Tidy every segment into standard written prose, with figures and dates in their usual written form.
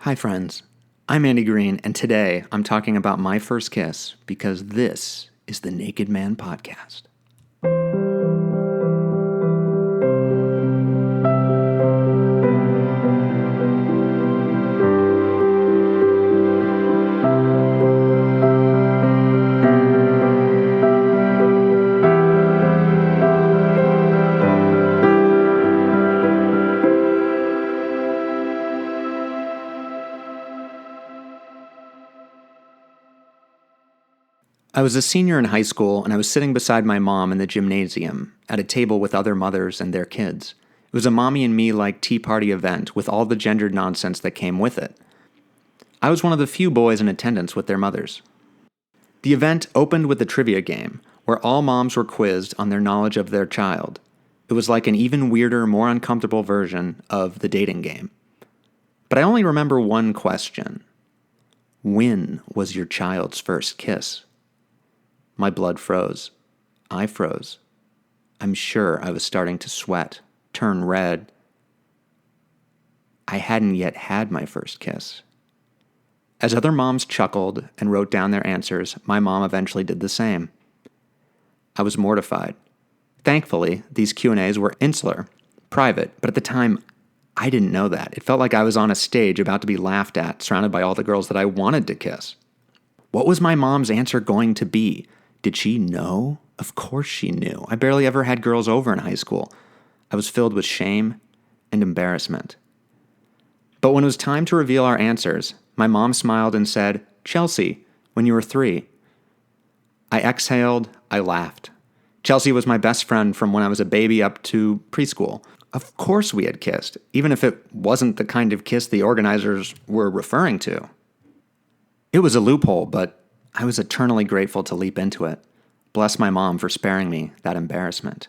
Hi, friends. I'm Andy Green, and today I'm talking about my first kiss because this is the Naked Man Podcast. I was a senior in high school, and I was sitting beside my mom in the gymnasium at a table with other mothers and their kids. It was a mommy and me like tea party event with all the gendered nonsense that came with it. I was one of the few boys in attendance with their mothers. The event opened with a trivia game, where all moms were quizzed on their knowledge of their child. It was like an even weirder, more uncomfortable version of the dating game. But I only remember one question. When was your child's first kiss? My blood froze. I froze. I'm sure I was starting to sweat, turn red. I hadn't yet had my first kiss. As other moms chuckled and wrote down their answers, my mom eventually did the same. I was mortified. Thankfully, these Q&As were insular, private, but at the time, I didn't know that. It felt like I was on a stage about to be laughed at, surrounded by all the girls that I wanted to kiss. What was my mom's answer going to be? Did she know? Of course she knew. I barely ever had girls over in high school. I was filled with shame and embarrassment. But when it was time to reveal our answers, my mom smiled and said, "Chelsea, when you were 3. I exhaled, I laughed. Chelsea was my best friend from when I was a baby up to preschool. Of course we had kissed, even if it wasn't the kind of kiss the organizers were referring to. It was a loophole, but I was eternally grateful to leap into it. Bless my mom for sparing me that embarrassment.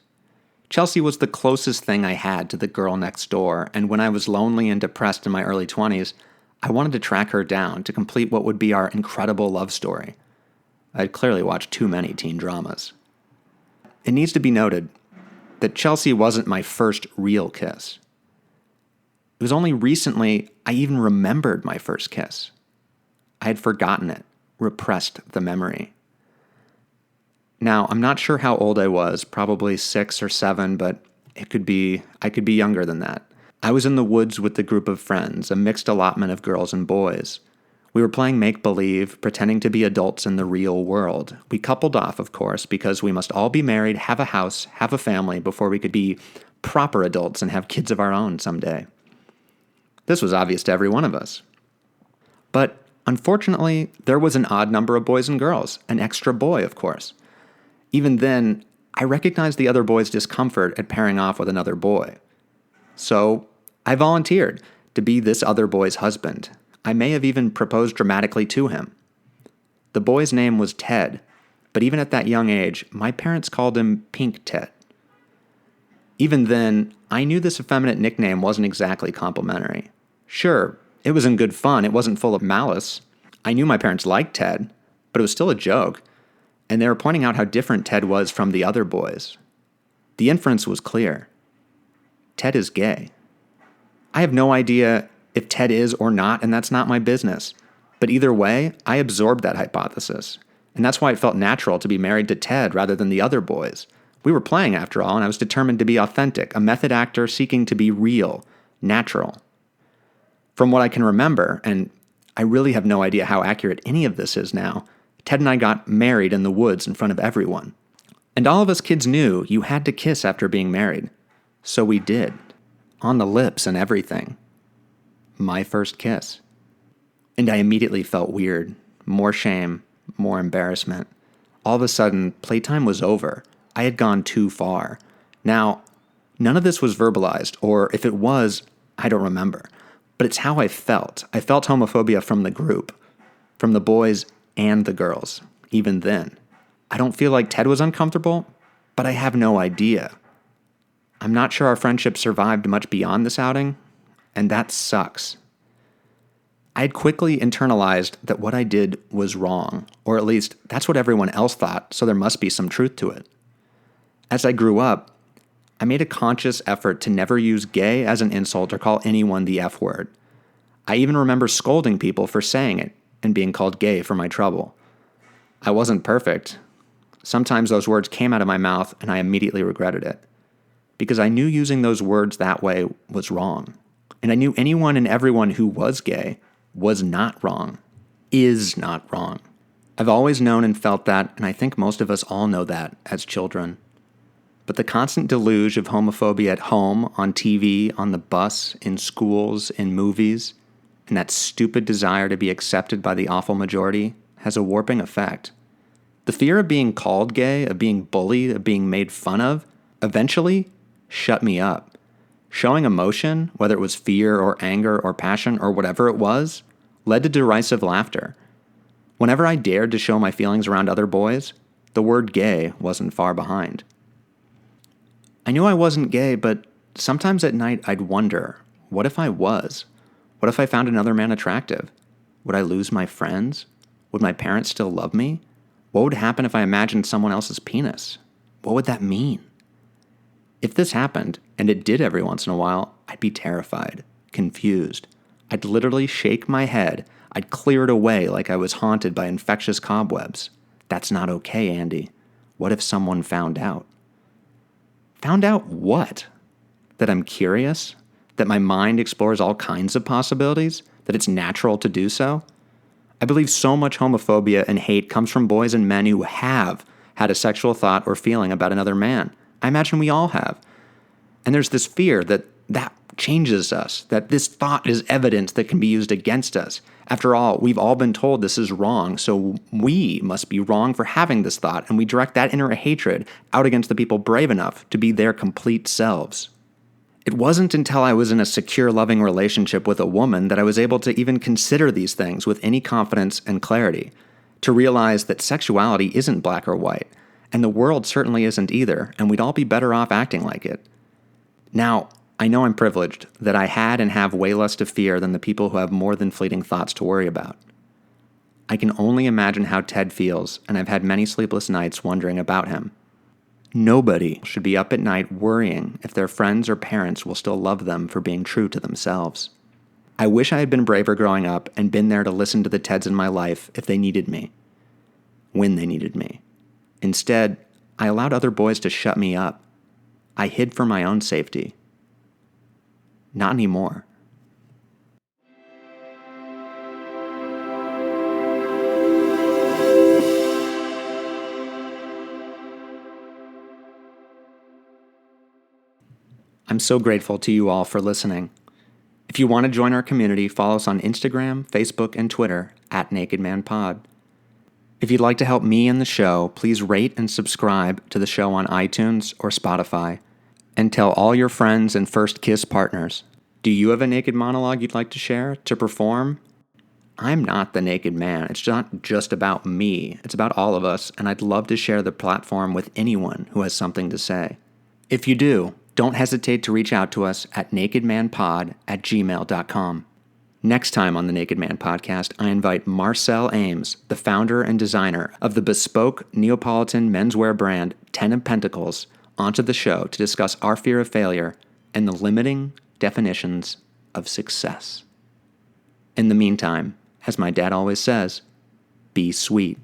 Chelsea was the closest thing I had to the girl next door, and when I was lonely and depressed in my early 20s, I wanted to track her down to complete what would be our incredible love story. I had clearly watched too many teen dramas. It needs to be noted that Chelsea wasn't my first real kiss. It was only recently I even remembered my first kiss. I had forgotten it. Repressed the memory. Now, I'm not sure how old I was, probably 6 or 7, but I could be younger than that. I was in the woods with a group of friends, a mixed allotment of girls and boys. We were playing make-believe, pretending to be adults in the real world. We coupled off, of course, because we must all be married, have a house, have a family before we could be proper adults and have kids of our own someday. This was obvious to every one of us. But unfortunately, there was an odd number of boys and girls, an extra boy, of course. Even then, I recognized the other boy's discomfort at pairing off with another boy. So I volunteered to be this other boy's husband. I may have even proposed dramatically to him. The boy's name was Ted, but even at that young age, my parents called him Pink Ted. Even then, I knew this effeminate nickname wasn't exactly complimentary. Sure, it was in good fun. It wasn't full of malice. I knew my parents liked Ted, but it was still a joke. And they were pointing out how different Ted was from the other boys. The inference was clear. Ted is gay. I have no idea if Ted is or not, and that's not my business. But either way, I absorbed that hypothesis. And that's why it felt natural to be married to Ted rather than the other boys. We were playing after all, and I was determined to be authentic, a method actor seeking to be real, natural. From what I can remember, and I really have no idea how accurate any of this is now, Ted and I got married in the woods in front of everyone. And all of us kids knew you had to kiss after being married. So we did. On the lips and everything. My first kiss. And I immediately felt weird. More shame, more embarrassment. All of a sudden, playtime was over. I had gone too far. Now, none of this was verbalized, or if it was, I don't remember. But it's how I felt. I felt homophobia from the group, from the boys and the girls, even then. I don't feel like Ted was uncomfortable, but I have no idea. I'm not sure our friendship survived much beyond this outing, and that sucks. I had quickly internalized that what I did was wrong, or at least that's what everyone else thought, so there must be some truth to it. As I grew up, I made a conscious effort to never use gay as an insult or call anyone the F word. I even remember scolding people for saying it and being called gay for my trouble. I wasn't perfect. Sometimes those words came out of my mouth and I immediately regretted it. Because I knew using those words that way was wrong. And I knew anyone and everyone who was gay was not wrong, is not wrong. I've always known and felt that, and I think most of us all know that as children. But the constant deluge of homophobia at home, on TV, on the bus, in schools, in movies, and that stupid desire to be accepted by the awful majority has a warping effect. The fear of being called gay, of being bullied, of being made fun of, eventually shut me up. Showing emotion, whether it was fear or anger or passion or whatever it was, led to derisive laughter. Whenever I dared to show my feelings around other boys, the word gay wasn't far behind. I knew I wasn't gay, but sometimes at night I'd wonder, what if I was? What if I found another man attractive? Would I lose my friends? Would my parents still love me? What would happen if I imagined someone else's penis? What would that mean? If this happened, and it did every once in a while, I'd be terrified, confused. I'd literally shake my head. I'd clear it away like I was haunted by infectious cobwebs. That's not okay, Andy. What if someone found out? Found out what? That I'm curious? That my mind explores all kinds of possibilities? That it's natural to do so? I believe so much homophobia and hate comes from boys and men who have had a sexual thought or feeling about another man. I imagine we all have. And there's this fear that that changes us, that this thought is evidence that can be used against us. After all, we've all been told this is wrong, so we must be wrong for having this thought, and we direct that inner hatred out against the people brave enough to be their complete selves. It wasn't until I was in a secure, loving relationship with a woman that I was able to even consider these things with any confidence and clarity, to realize that sexuality isn't black or white, and the world certainly isn't either, and we'd all be better off acting like it. Now, I know I'm privileged, that I had and have way less to fear than the people who have more than fleeting thoughts to worry about. I can only imagine how Ted feels, and I've had many sleepless nights wondering about him. Nobody should be up at night worrying if their friends or parents will still love them for being true to themselves. I wish I had been braver growing up and been there to listen to the Teds in my life if they needed me, when they needed me. Instead, I allowed other boys to shut me up. I hid for my own safety. Not anymore. I'm so grateful to you all for listening. If you want to join our community, follow us on Instagram, Facebook, and Twitter at nakedmanpod. If you'd like to help me and the show, please rate and subscribe to the show on iTunes or Spotify, and tell all your friends and first kiss partners. Do you have a naked monologue you'd like to share, to perform? I'm not the naked man. It's not just about me. It's about all of us, and I'd love to share the platform with anyone who has something to say. If you do, don't hesitate to reach out to us at nakedmanpod@gmail.com. Next time on the Naked Man Podcast, I invite Marcel Ames, the founder and designer of the bespoke Neapolitan menswear brand 10 of Pentacles, onto the show to discuss our fear of failure and the limiting definitions of success. In the meantime, as my dad always says, be sweet.